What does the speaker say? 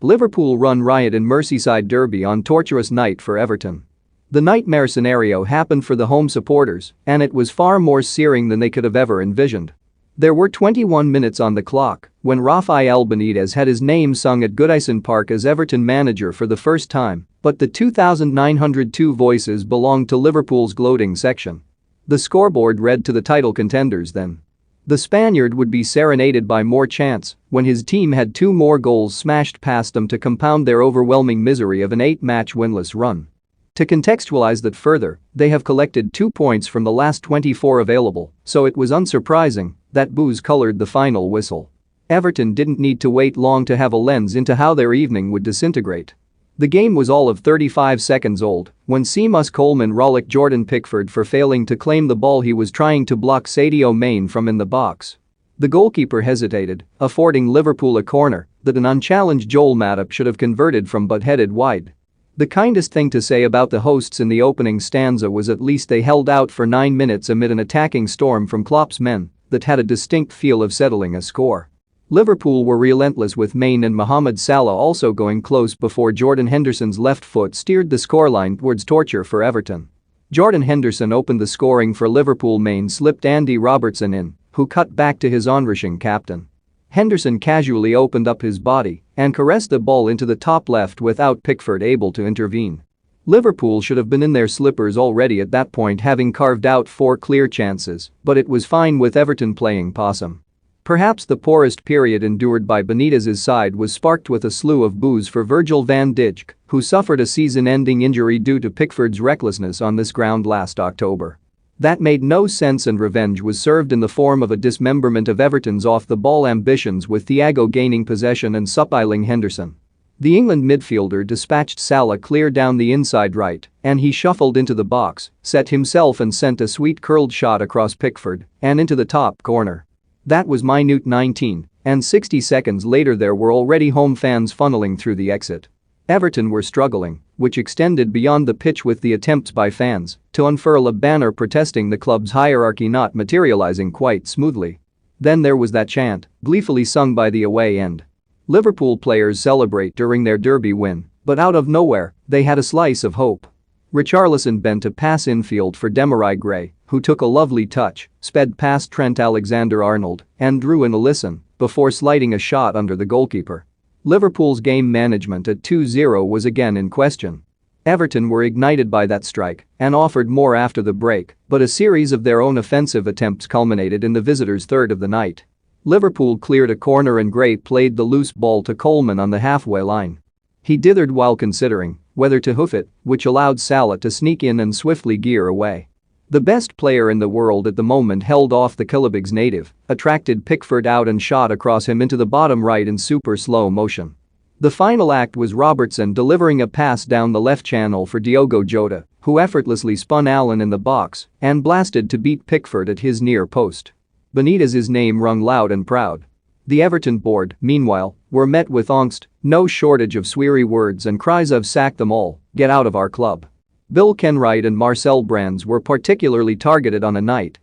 Liverpool run riot in Merseyside derby on torturous night for Everton. The nightmare scenario happened for the home supporters, and it was far more searing than they could have ever envisioned. There were 21 minutes on the clock when Rafael Benitez had his name sung at Goodison Park as Everton manager for the first time, but the 2,902 voices belonged to Liverpool's gloating section. The scoreboard read to the title contenders then. The Spaniard would be serenaded by more chance when his team had two more goals smashed past them to compound their overwhelming misery of an 8-match winless run. To contextualize that further, they have collected 2 points from the last 24 available, so it was unsurprising that booze colored the final whistle. Everton didn't need to wait long to have a lens into how their evening would disintegrate. The game was all of 35 seconds old when Seamus Coleman rollicked Jordan Pickford for failing to claim the ball he was trying to block Sadio Mane from in the box. The goalkeeper hesitated, affording Liverpool a corner that an unchallenged Joel Matip should have converted from but headed wide. The kindest thing to say about the hosts in the opening stanza was at least they held out for 9 minutes amid an attacking storm from Klopp's men that had a distinct feel of settling a score. Liverpool were relentless with Mane and Mohamed Salah also going close before Jordan Henderson's left foot steered the scoreline towards torture for Everton. Jordan Henderson opened the scoring for Liverpool. Mane slipped Andy Robertson in, who cut back to his onrushing captain. Henderson casually opened up his body and caressed the ball into the top left without Pickford able to intervene. Liverpool should have been in their slippers already at that point, having carved out 4 clear chances, but it was fine with Everton playing possum. Perhaps the poorest period endured by Benitez's side was sparked with a slew of boos for Virgil van Dijk, who suffered a season-ending injury due to Pickford's recklessness on this ground last October. That made no sense, and revenge was served in the form of a dismemberment of Everton's off-the-ball ambitions, with Thiago gaining possession and suppiling Henderson. The England midfielder dispatched Salah clear down the inside right, and he shuffled into the box, set himself and sent a sweet curled shot across Pickford and into the top corner. That was minute 19, and 60 seconds later there were already home fans funneling through the exit. Everton were struggling, which extended beyond the pitch, with the attempts by fans to unfurl a banner protesting the club's hierarchy not materializing quite smoothly. Then there was that chant, gleefully sung by the away end. Liverpool players celebrate during their derby win, but out of nowhere, they had a slice of hope. Richarlison bent a pass infield for Demarai Gray, who took a lovely touch, sped past Trent Alexander-Arnold, and drew in a listen before sliding a shot under the goalkeeper. Liverpool's game management at 2-0 was again in question. Everton were ignited by that strike and offered more after the break, but a series of their own offensive attempts culminated in the visitors' third of the night. Liverpool cleared a corner and Gray played the loose ball to Coleman on the halfway line. He dithered while considering whether to hoof it, which allowed Salah to sneak in and swiftly gear away. The best player in the world at the moment held off the Killabig's native, attracted Pickford out and shot across him into the bottom right in super slow motion. The final act was Robertson delivering a pass down the left channel for Diogo Jota, who effortlessly spun Allen in the box and blasted to beat Pickford at his near post. Benitez's name rung loud and proud. The Everton board, meanwhile, were met with angst, no shortage of sweary words and cries of "sack them all, get out of our club." Bill Kenwright and Marcel Brands were particularly targeted on a night